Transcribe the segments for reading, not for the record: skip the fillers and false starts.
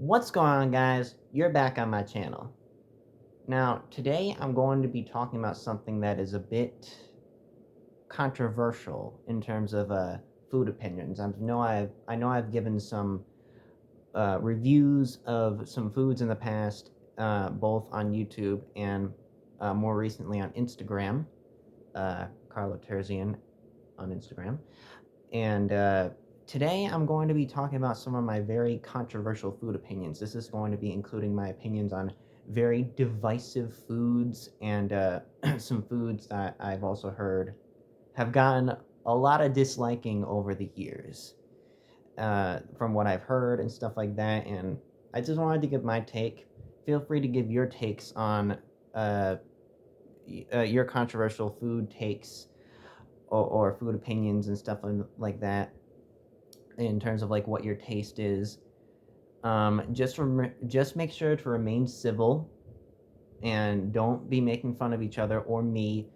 What's going on, guys? You're back on my channel. Now, today I'm going to be talking about something that is a bit controversial in terms of food opinions. I know I've given some reviews of some foods in the past, both on YouTube and more recently on Instagram. Carlo Terzian on Instagram. And today I'm going to be talking about some of my very controversial food opinions. This is going to be including my opinions on very divisive foods and some foods that I've also heard have gotten a lot of disliking over the years, from what I've heard and stuff like that. And I just wanted to give my take. Feel free to give your takes on uh, your controversial food takes or food opinions and stuff like that in terms of like what your taste is. Just make sure to remain civil and don't be making fun of each other or me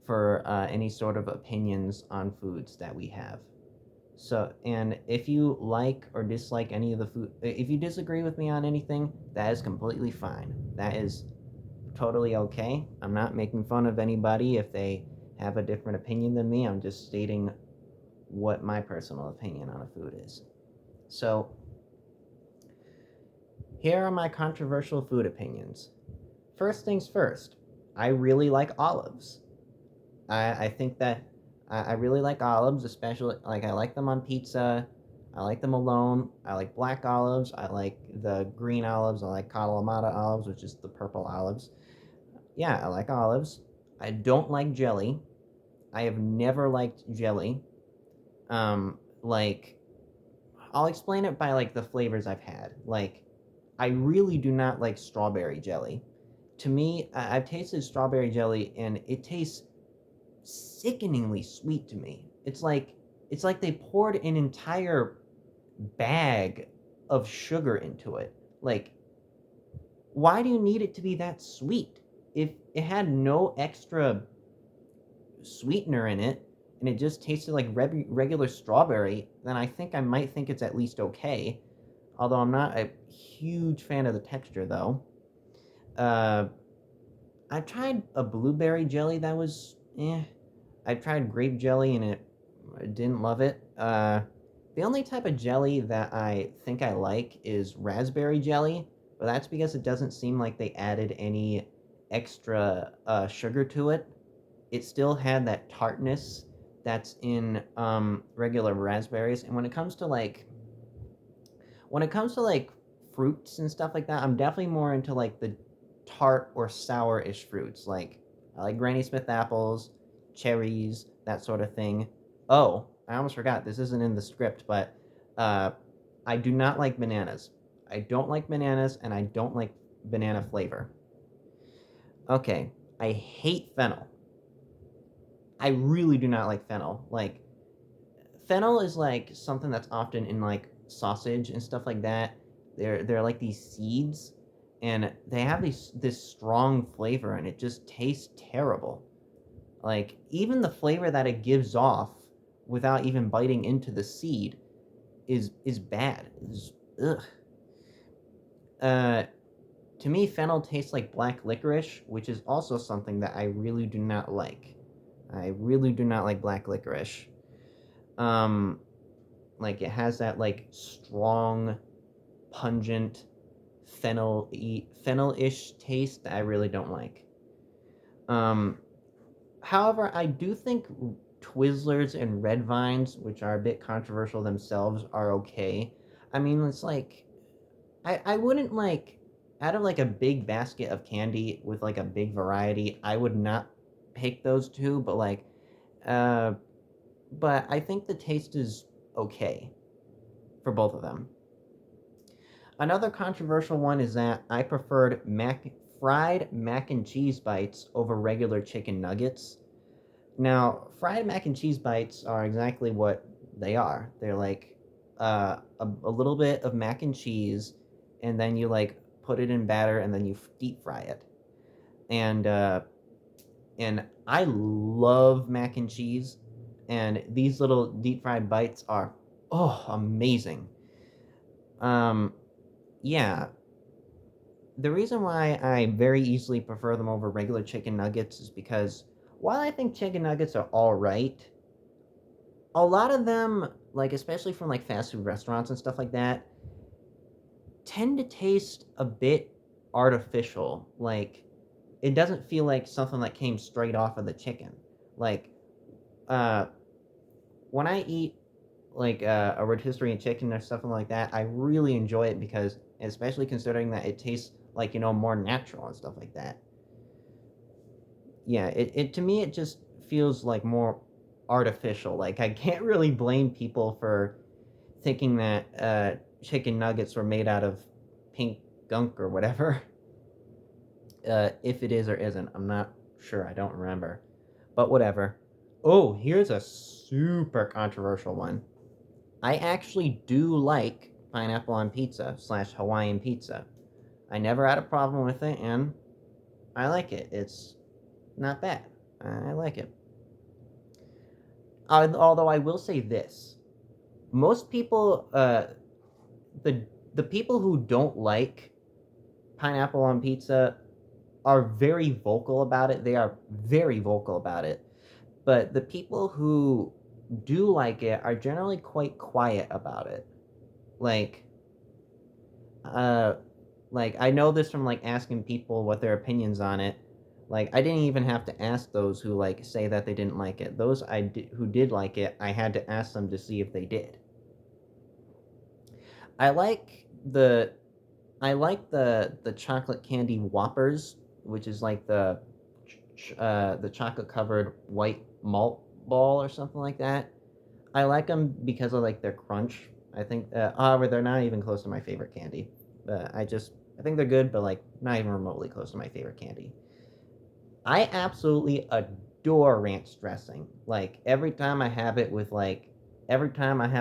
for any sort of opinions on foods that we have. So, and if you like or dislike any of the food, if you disagree with me on anything, that is completely fine. That is totally okay. I'm not making fun of anybody if they have a different opinion than me. I'm just stating what my personal opinion on a food is. So, here are my controversial food opinions. First things first, I really like olives. I think that I really like olives, especially like I like them on pizza. I like them alone. I like black olives. I like the green olives. I like Kalamata olives, which is the purple olives. Yeah, I like olives. I don't like jelly. I have never liked jelly. Like I'll explain it by like the flavors I've had. Like I really do not like strawberry jelly. To me, I've tasted strawberry jelly and it tastes sickeningly sweet to me. It's like they poured an entire bag of sugar into it. Like, why do you need it to be that sweet? If it had no extra sweetener in it and it just tasted like regular strawberry, then I think I might think it's at least okay. Although I'm not a huge fan of the texture, though. Uh, I tried a blueberry jelly that was eh. I tried grape jelly and I didn't love it. The only type of jelly that I think I like is raspberry jelly, but that's because it doesn't seem like they added any extra sugar to it. It still had that tartness that's in regular raspberries. And when it comes to like fruits and stuff like that, I'm definitely more into like the tart or sour-ish fruits. Like I like Granny Smith apples, cherries, that sort of thing. Oh, I almost forgot. This isn't in the script, but uh, I do not like bananas. I don't like bananas, and I don't like banana flavor. Okay, I hate fennel. I really do not like fennel. Like fennel is like something that's often in like sausage and stuff like that. They're like these seeds, and they have this strong flavor, and it just tastes terrible. Like even the flavor that it gives off without even biting into the seed is bad. Ugh. Uh, to me, fennel tastes like black licorice, which is also something that I really do not like. I really do not like black licorice. Um, like it has that like strong, pungent fennel-ish taste that I really don't like. Um, However, I do think Twizzlers and Red Vines, which are a bit controversial themselves, are okay. I mean, it's like I wouldn't like out of like a big basket of candy with like a big variety, I would not pick those two, uh but I think the taste is okay for both of them. Another controversial one is that I preferred fried mac and cheese bites over regular chicken nuggets. Now, fried mac and cheese bites are exactly what they are. They're like a little bit of mac and cheese, and then you like put it in batter, and then you deep fry it. And and I love mac and cheese, and these little deep fried bites are amazing. Um, yeah, the reason why I very easily prefer them over regular chicken nuggets is because while I think chicken nuggets are all right, a lot of them, like especially from like fast food restaurants and stuff like that, tend to taste a bit artificial. Like it doesn't feel like something that came straight off of the chicken. Like uh when I eat like a rotisserie chicken or something like that, I really enjoy it because, especially considering that it tastes like more natural and stuff like that. Yeah, it to me it just feels like more artificial. Like I can't really blame people for thinking that chicken nuggets were made out of pink gunk or whatever. If it is or isn't, I'm not sure. I don't remember, but whatever. Oh, here's a super controversial one. I actually do like pineapple on pizza slash Hawaiian pizza. I never had a problem with it, and I like it. It's not bad. I like it. Although I will say this: most people, the the people who don't like pineapple on pizza are very vocal about it. They are very vocal about it. But the people who do like it are generally quite quiet about it. Like, uh, like I know this from like asking people what their opinions on it. Like I didn't even have to ask those who like say that they didn't like it. Those who did like it, I had to ask them to see if they did. I like the I like the chocolate candy Whoppers, which is like the chocolate covered white malt ball or something like that. I like them because I like their crunch. I think, however, they're not even close to my favorite candy. I think they're good, but like not even remotely close to my favorite candy. I absolutely adore ranch dressing. Like every time I have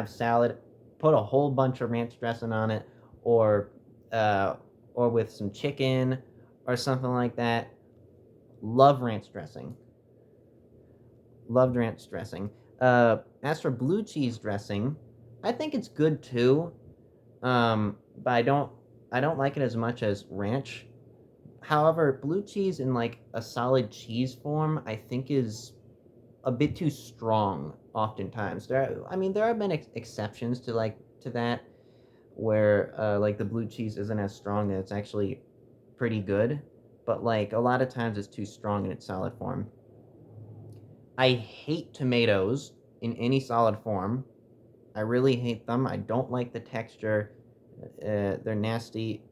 salad, put a whole bunch of ranch dressing on it, or uh, or with some chicken or something like that. Love ranch dressing. Loved ranch dressing. As for blue cheese dressing, I think it's good too. But I don't like it as much as ranch. However, blue cheese in like a solid cheese form, I think is a bit too strong. Oftentimes, I mean, there have been exceptions to that where like the blue cheese isn't as strong and it's actually pretty good. But like a lot of times, it's too strong in its solid form. I hate tomatoes in any solid form. I really hate them. I don't like the texture. They're nasty.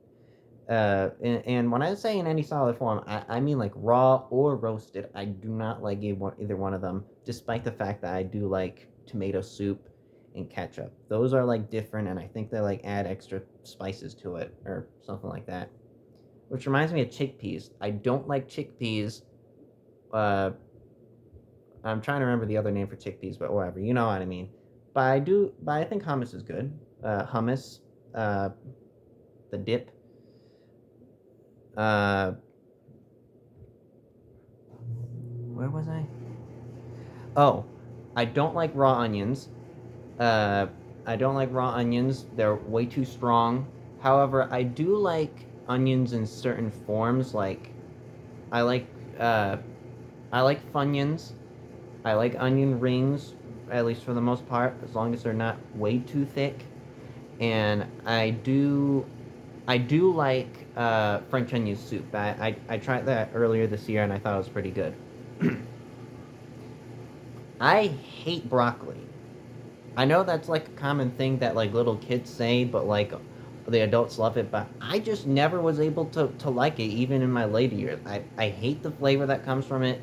And when I say in any solid form, I mean like raw or roasted. I do not like either one of them, despite the fact that I do like tomato soup and ketchup. Those are like different, and I think they like add extra spices to it or something like that. Which reminds me of chickpeas. I don't like chickpeas. Uh, I'm trying to remember the other name for chickpeas, but whatever. You know what I mean. But I do. But I think hummus is good. Hummus, uh, the dip. Uh, where was I? Oh, I don't like raw onions. Uh, I don't like raw onions. They're way too strong. However, I do like onions in certain forms. Like I like uh, I like Funyuns. I like onion rings, at least for the most part, as long as they're not way too thick. And I do like French onion soup. I tried that earlier this year and I thought it was pretty good. I hate broccoli. I know that's like a common thing that like little kids say, but like the adults love it. But I just never was able to like it, even in my later years. I hate the flavor that comes from it,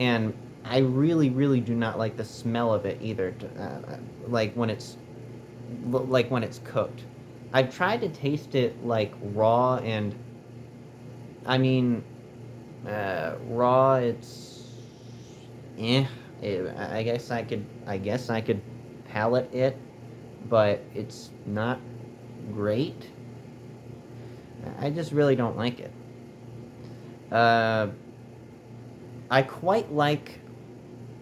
and I really, really do not like the smell of it either. Like when it's cooked. I've tried to taste it like raw, and I mean, raw. It's eh. I guess I could palate it, but it's not great. I just really don't like it. Uh, I quite like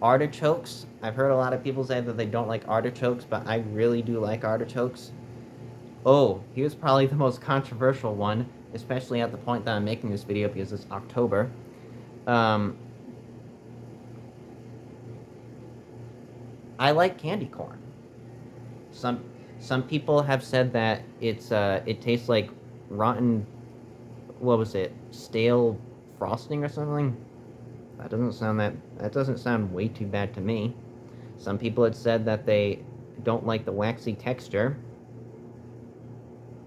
artichokes. I've heard a lot of people say that they don't like artichokes, but I really do like artichokes. Oh, here's probably the most controversial one, especially at the point that I'm making this video because it's October. I like candy corn. Some some people have said that it tastes like rotten, what was it? Stale frosting or something? That doesn't sound way too bad to me. Some people had said that they don't like the waxy texture.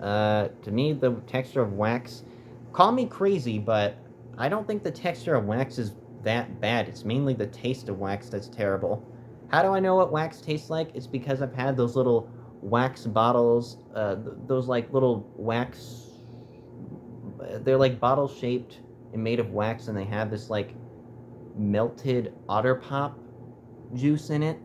To me, the texture of wax, call me crazy, but I don't think the texture of wax is that bad. It's mainly the taste of wax that's terrible. How do I know what wax tastes like? It's because I've had those little wax bottles, those like little wax. They're like bottle shaped and made of wax, and they have this like melted otter pop juice in it.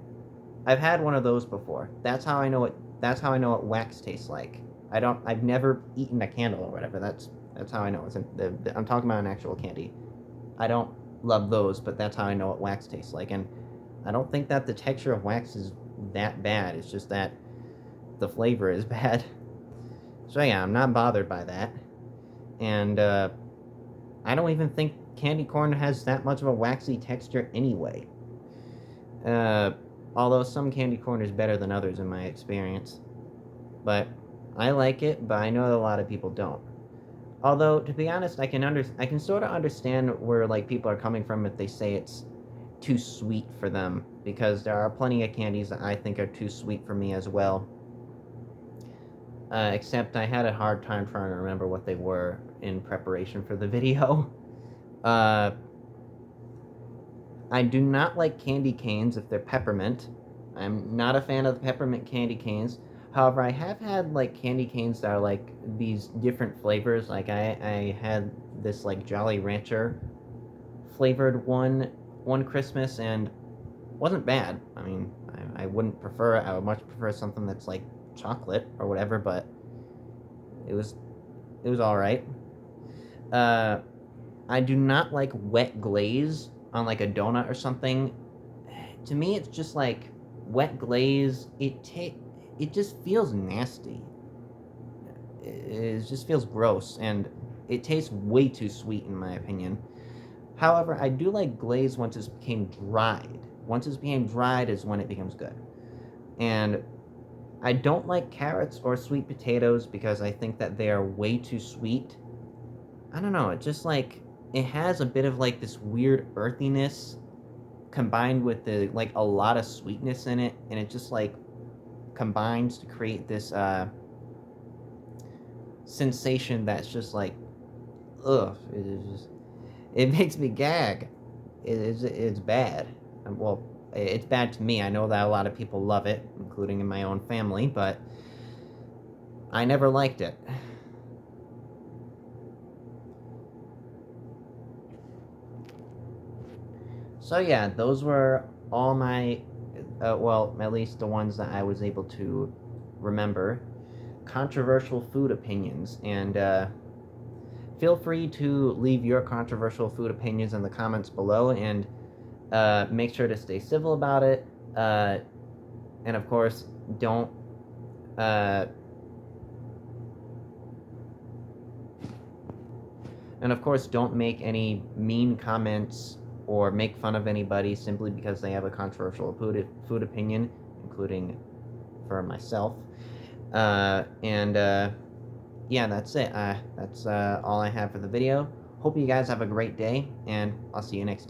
I've had one of those before. That's how I know it. That's how I know what wax tastes like. I've never eaten a candle or whatever. That's how I know. I'm talking about an actual candy. I don't love those, but that's how I know what wax tastes like. And I don't think that the texture of wax is that bad. It's just that the flavor is bad. So yeah, I'm not bothered by that. And I don't even think candy corn has that much of a waxy texture anyway. Uh, Although some candy corn is better than others in my experience. But I like it, but I know that a lot of people don't. Although, to be honest, I can sort of understand where like people are coming from if they say it's too sweet for them, because there are plenty of candies that I think are too sweet for me as well. Except I had a hard time trying to remember what they were in preparation for the video. Uh, I do not like candy canes if they're peppermint. I'm not a fan of the peppermint candy canes. However, I have had like candy canes that are like these different flavors. Like I had this like Jolly Rancher flavored one Christmas, and wasn't bad. I mean, I wouldn't prefer it. I would much prefer something that's like chocolate or whatever, but it was all right. Uh, I do not like wet glaze on like a donut or something. To me, it's just like wet glaze. It just feels nasty. It just feels gross, and it tastes way too sweet in my opinion. However, I do like glaze once it's became dried. Once it's became dried is when it becomes good. And I don't like carrots or sweet potatoes because I think that they are way too sweet. I don't know, it just like it has a bit of like this weird earthiness combined with the like a lot of sweetness in it, and it just like combines to create this sensation that's just like ugh. It makes me gag. It's bad. Well, it's bad to me. I know that a lot of people love it, including in my own family, but I never liked it. So yeah, those were all my, well, at least the ones that I was able to remember, controversial food opinions. And feel free to leave your controversial food opinions in the comments below, and make sure to stay civil about it. And of course, don't don't make any mean comments or make fun of anybody simply because they have a controversial food opinion, including for myself. Yeah, that's it. That's all I have for the video. Hope you guys have a great day, and I'll see you next time.